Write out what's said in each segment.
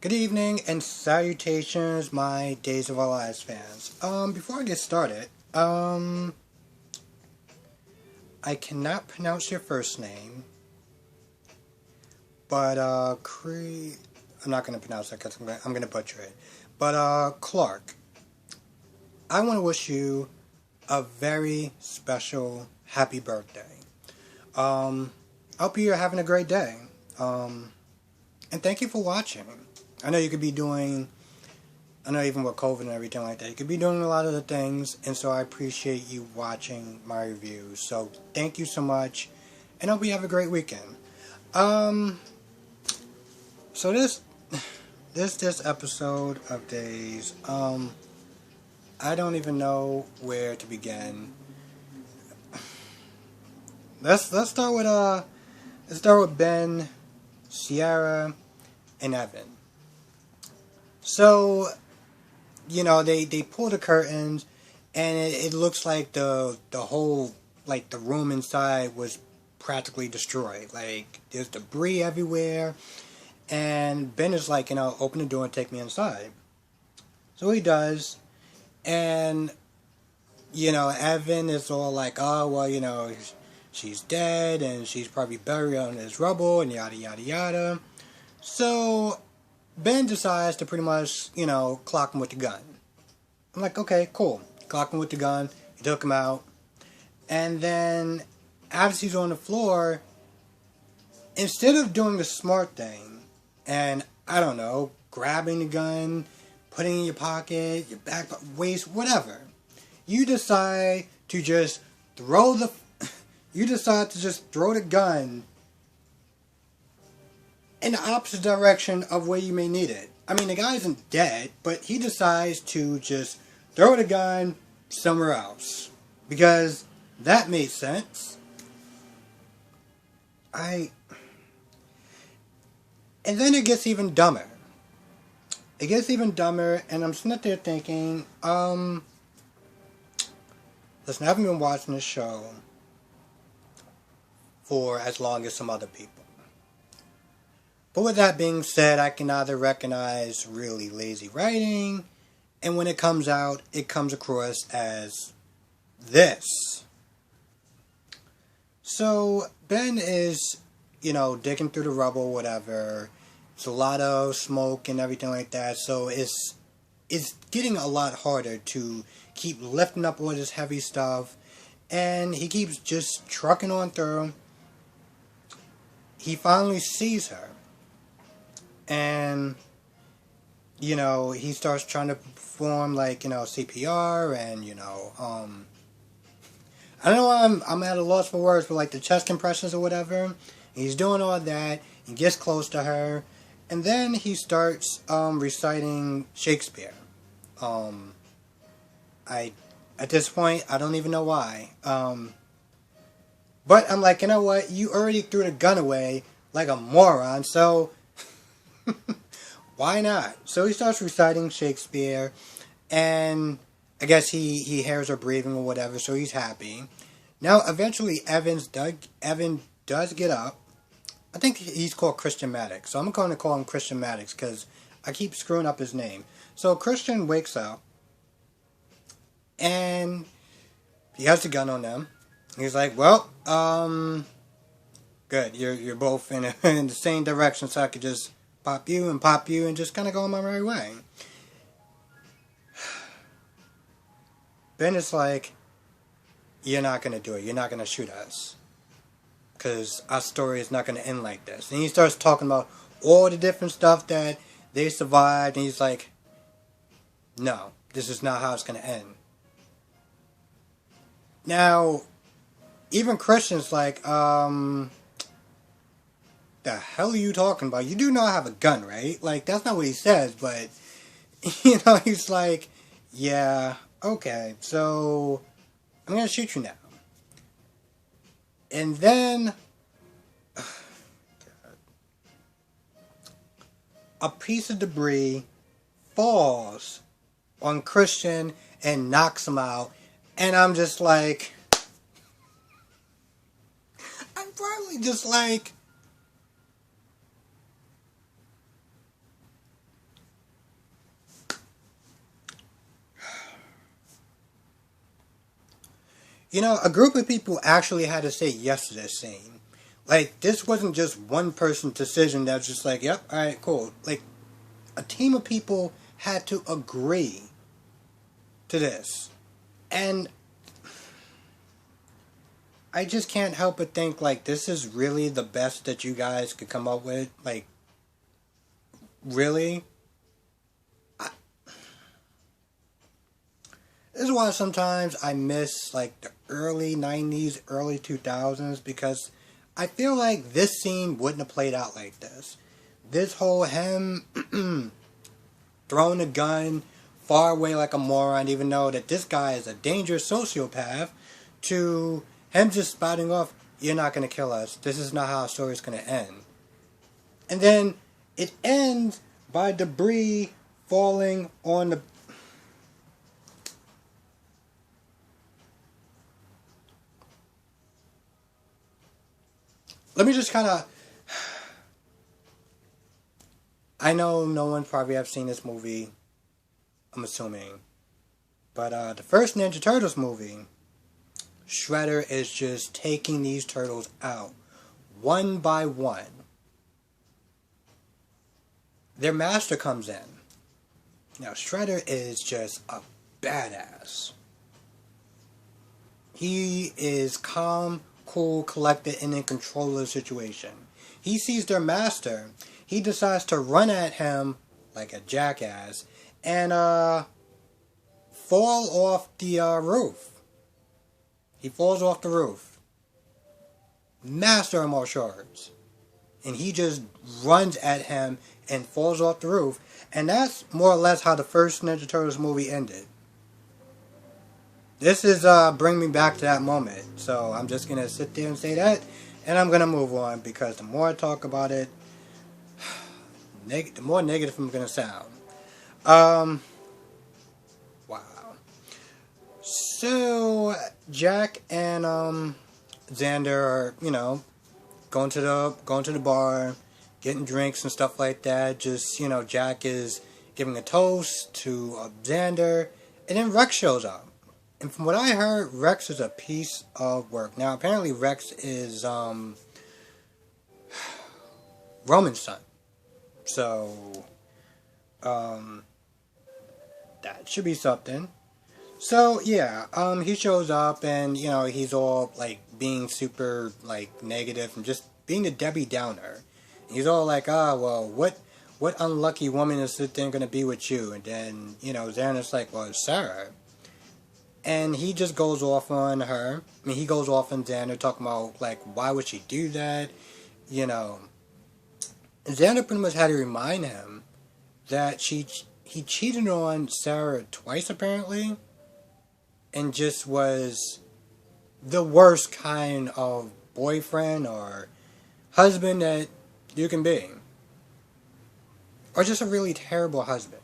Good evening and salutations, my Days of Our Lives fans. Before I get started, I cannot pronounce your first name, but, I'm not going to pronounce that because I'm gonna butcher it. But, Clark, I want to wish you a very special happy birthday. Um, I hope you're having a great day. Um, and thank you for watching. I know you could be doing I know even with COVID and everything like that, you could be doing a lot of the things, and so I appreciate you watching my reviews. So thank you so much, and I hope you have a great weekend. Um, so this episode of Days, I don't even know where to begin. Let's start with Ben, Sierra, and Evan. So they pull the curtains, and it looks like the whole, like, the room inside was practically destroyed. Like, there's debris everywhere, and Ben is like, open the door and take me inside. So he does, and Evan is all like, oh well, she's dead and she's probably buried on this rubble and yada yada yada. So Ben decides to pretty much, clock him with the gun. I'm like, okay, cool. Clock him with the gun. He took him out. And then, as he's on the floor, instead of doing the smart thing, and, I don't know, grabbing the gun, putting it in your pocket, your back, waist, whatever, you decide to just throw the, you decide to just throw the gun in the opposite direction of where you may need it. I mean, the guy isn't dead, but he decides to just throw the gun somewhere else. Because that made sense. And then it gets even dumber. It gets even dumber, and I'm sitting there thinking, listen, I haven't been watching this show for as long as some other people. But with that being said, I can either recognize really lazy writing, and when it comes out, it comes across as this. So Ben is, digging through the rubble, whatever. It's a lot of smoke and everything like that. So it's getting a lot harder to keep lifting up all this heavy stuff, and he keeps just trucking on through. He finally sees her. And, he starts trying to perform, like, CPR and, I don't know why I'm at a loss for words, but, like, the chest compressions or whatever. He's doing all that. He gets close to her. And then he starts reciting Shakespeare. At this point, I don't even know why. But I'm like, you know what? You already threw the gun away like a moron, so why not? So he starts reciting Shakespeare, and I guess he hears her breathing or whatever, so he's happy. Now, eventually, Evan does get up. I think he's called Christian Maddox, so I'm going to call him Christian Maddox because I keep screwing up his name. So Christian wakes up, and he has the gun on them. He's like, well, good. You're both in in the same direction, so I could just pop you and just kind of go on my merry way. Ben is like, you're not going to do it. You're not going to shoot us. Because our story is not going to end like this. And he starts talking about all the different stuff that they survived. And he's like, no, this is not how it's going to end. Now, even Christian's like, the hell are you talking about? You do not have a gun, right? Like, that's not what he says, but, he's like, yeah, okay, so I'm going to shoot you now. And then a piece of debris falls on Christian and knocks him out. And I'm just like, I'm probably just like, You know, a group of people actually had to say yes to this scene. Like, this wasn't just one person's decision that was just like, yep, alright, cool. Like, a team of people had to agree to this. And I just can't help but think, like, this is really the best that you guys could come up with. Like, really? I, this is why sometimes I miss, like, the early 90s, early 2000s, because I feel like this scene wouldn't have played out like this. This whole him throwing a gun far away like a moron, even though that this guy is a dangerous sociopath, to him just spouting off, "You're not going to kill us. This is not how our story's going to end." And then it ends by debris falling on the... Let me just kind of... I know no one probably have seen this movie, I'm assuming. But the first Ninja Turtles movie, Shredder is just taking these turtles out, one by one. Their master comes in. Now, Shredder is just a badass. He is calm, cool, collected, and in control of the situation. He sees their master. He decides to run at him like a jackass and fall off the roof. He falls off the roof. Master of martial arts. And he just runs at him and falls off the roof. And that's more or less how the first Ninja Turtles movie ended. This is bringing me back to that moment. So I'm just going to sit there and say that. And I'm going to move on, because the more I talk about it, the more negative I'm going to sound. Wow. So Jack and Xander are, going to the bar, getting drinks and stuff like that. Just, Jack is giving a toast to Xander, and then Rex shows up. And from what I heard, Rex is a piece of work. Now, apparently Rex is Roman's son. So, that should be something. So, yeah, he shows up and, he's all, like, being super, like, negative and just being the Debbie Downer. He's all like, well, what unlucky woman is it then going to be with you? And then, Xander's like, well, it's Sarah. And he just goes off on her. I mean, he goes off on Xander, talking about, like, why would she do that? And Xander pretty much had to remind him that he cheated on Sarah twice, apparently. And just was the worst kind of boyfriend or husband that you can be. Or just a really terrible husband.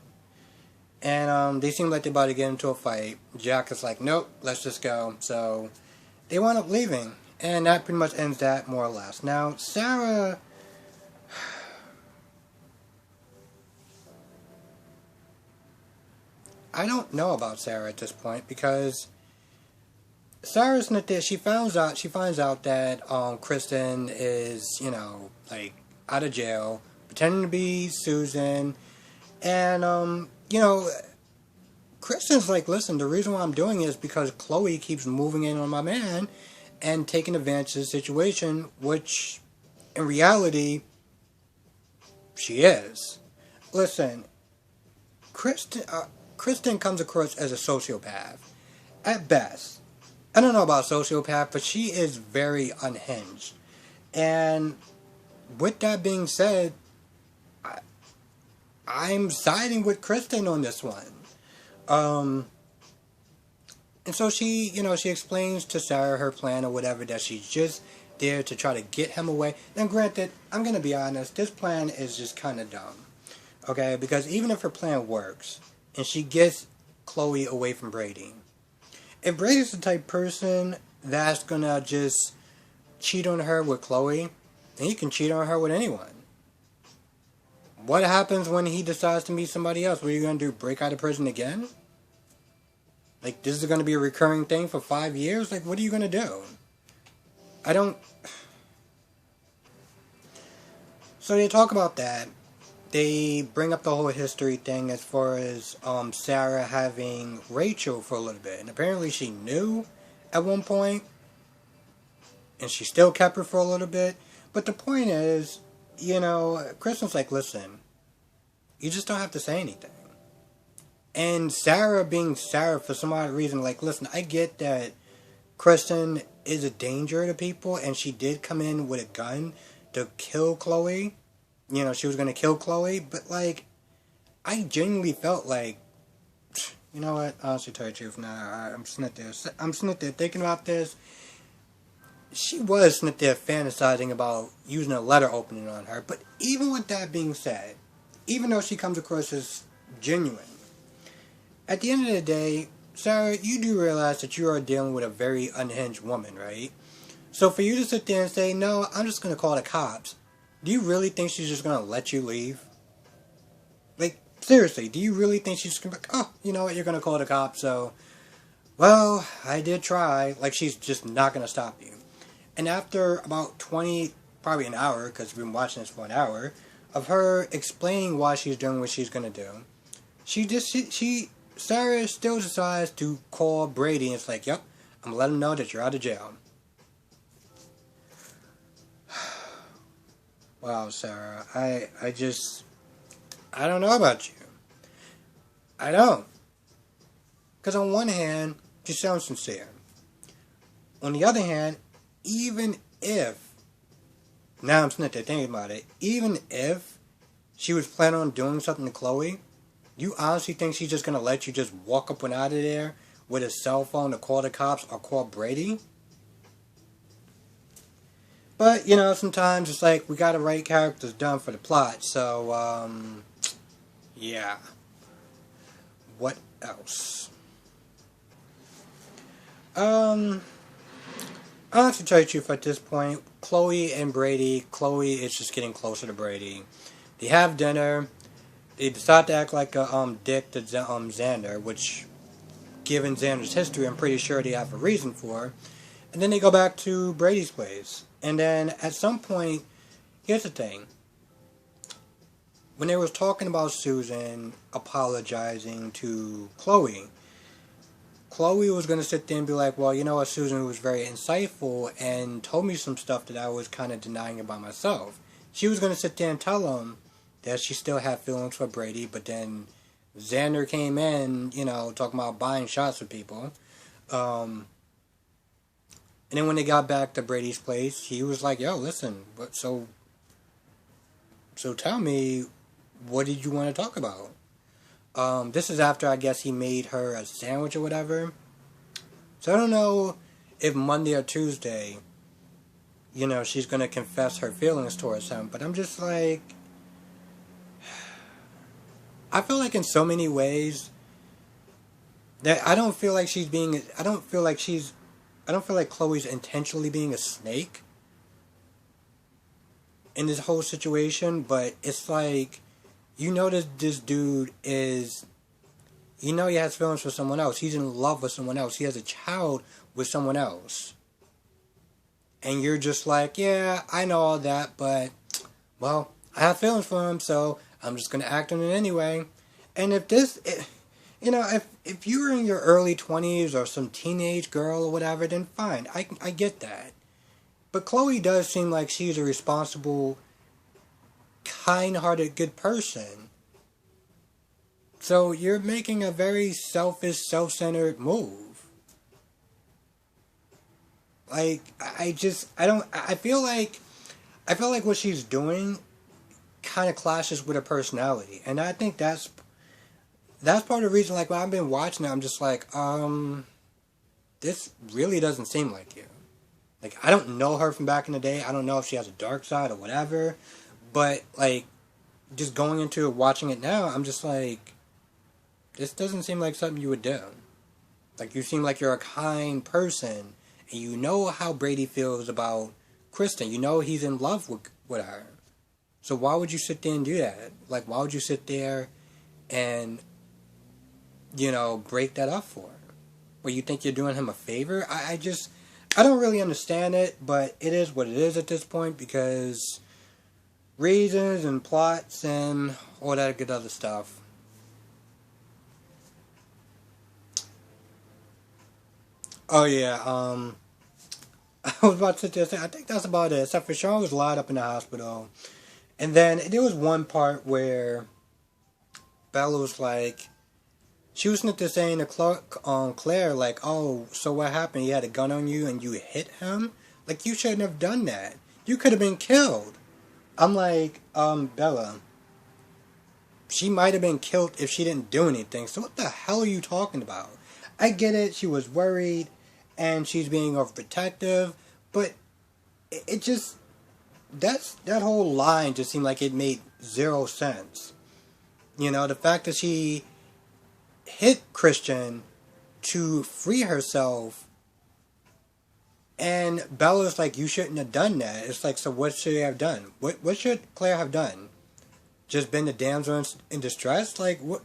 And they seem like they're about to get into a fight. Jack is like, nope, let's just go. So they wind up leaving. And that pretty much ends that, more or less. Now, Sarah... I don't know about Sarah at this point, because Sarah's not there. She finds out that Kristen is, like, out of jail, pretending to be Susan, and Kristen's like, listen, the reason why I'm doing it is because Chloe keeps moving in on my man and taking advantage of the situation, which in reality she is. Listen, Kristen comes across as a sociopath, at best. I don't know about sociopath, but she is very unhinged. And with that being said, I'm siding with Kristen on this one. And so she explains to Sarah her plan or whatever, that she's just there to try to get him away. And granted, I'm going to be honest, this plan is just kind of dumb. Okay, because even if her plan works, and she gets Chloe away from Brady, if Brady's the type of person that's gonna just cheat on her with Chloe, then he can cheat on her with anyone. What happens when he decides to meet somebody else? What are you gonna do, break out of prison again? Like, this is going to be a recurring thing for 5 years? Like, what are you going to do? I don't... So they talk about that. They bring up the whole history thing as far as Sarah having Rachel for a little bit. And apparently she knew at one point, and she still kept her for a little bit. But the point is, Kristen's like, listen, you just don't have to say anything. And Sarah being Sarah, for some odd reason, like, listen, I get that Kristen is a danger to people, and she did come in with a gun to kill Chloe. She was going to kill Chloe, but, like, I genuinely felt like, you know what, honestly, tell you the truth, I'm sitting there thinking about this. She was sitting there fantasizing about using a letter opening on her, but even with that being said, even though she comes across as genuine, at the end of the day, Sarah, you do realize that you are dealing with a very unhinged woman, right? So for you to sit there and say, no, I'm just going to call the cops, do you really think she's just going to let you leave? Like, seriously, do you really think she's going to be like, oh, you know what, you're going to call the cops, so, well, I did try. Like, she's just not going to stop you. And after about 20, probably an hour, because we've been watching this for an hour, of her explaining why she's doing what she's going to do, Sarah still decides to call Brady, and it's like, yep, I'm going to let him know that you're out of jail. Wow, Sarah, I don't know about you. I don't. Because on one hand, she sounds sincere. On the other hand, even if, now I'm sitting there thinking about it, even if she was planning on doing something to Chloe, you honestly think she's just going to let you just walk up and out of there with a cell phone to call the cops or call Brady? But, sometimes it's like we got to write characters done for the plot. So, yeah. What else? Honestly, to tell you the truth, at this point, Chloe is just getting closer to Brady. They have dinner. They decide to act like a dick to Xander, which, given Xander's history, I'm pretty sure they have a reason for. And then they go back to Brady's place. And then at some point, here's the thing. When they was talking about Susan apologizing to Chloe was going to sit there and be like, well, you know what, Susan was very insightful and told me some stuff that I was kind of denying about myself. She was going to sit there and tell him that she still had feelings for Brady, but then Xander came in, talking about buying shots for people. And then when they got back to Brady's place, he was like, yo, listen, so tell me, what did you want to talk about? This is after, I guess, he made her a sandwich or whatever. So I don't know if Monday or Tuesday, she's going to confess her feelings towards him. But I'm just like, I feel like in so many ways that I don't feel like Chloe's intentionally being a snake in this whole situation, but it's like, this dude is, he has feelings for someone else. He's in love with someone else. He has a child with someone else. And you're just like, yeah, I know all that, but, well, I have feelings for him, so I'm just going to act on it anyway. And if you were in your early 20s or some teenage girl or whatever, then fine, I get that. But Chloe does seem like she's a responsible, kind-hearted, good person. So you're making a very selfish, self-centered move. Like, I feel like what she's doing kind of clashes with her personality. And I think that's part of the reason, like, when I've been watching it, I'm just like, this really doesn't seem like you. Like, I don't know her from back in the day. I don't know if she has a dark side or whatever. But, like, just going into it, watching it now, I'm just like, this doesn't seem like something you would do. Like, you seem like you're a kind person, and you know how Brady feels about Kristen. You know he's in love with her. So why would you sit there and do that? Like, why would you sit there and, break that up for her? where you think you're doing him a favor. I don't really understand it, but it is what it is at this point because reasons and plots and all that good other stuff. Oh yeah, I was about to sit there and say, I think that's about it, except for Sean was locked up in the hospital. And then there was one part where Bella was like, she was not just saying to Claire, like, oh, so what happened? He had a gun on you and you hit him? Like, you shouldn't have done that. You could have been killed. I'm like, Bella, she might have been killed if she didn't do anything. So what the hell are you talking about? I get it, she was worried and she's being overprotective, but it just, that whole line just seemed like it made zero sense. You know, the fact that she hit Christian to free herself, and Bella's like, you shouldn't have done that. It's like, so what should you have done? What should Claire have done? Just been the damsel in distress? Like, what?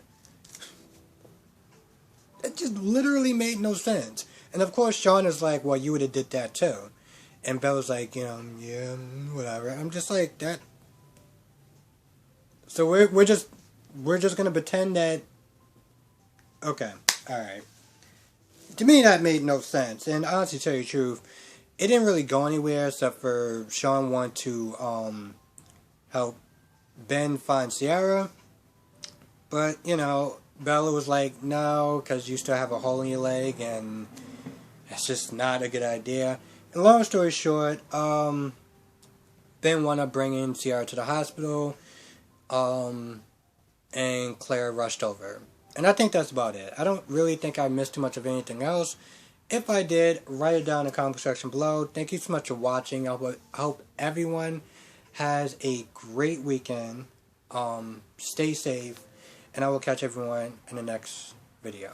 It just literally made no sense. And of course, Sean is like, well, you would have did that too. And Bella's like, you know, yeah, whatever. I'm just like, that. So we're just gonna pretend that. Okay, all right. To me, that made no sense. And honestly, to tell you the truth, it didn't really go anywhere except for Sean wanted to help Ben find Sierra. But you know, Bella was like, no, because you still have a hole in your leg, and it's just not a good idea. And long story short, Ben wound up bringing Sierra to the hospital, and Claire rushed over. And I think that's about it. I don't really think I missed too much of anything else. If I did, write it down in the comment section below. Thank you so much for watching. I hope everyone has a great weekend. Stay safe. And I will catch everyone in the next video.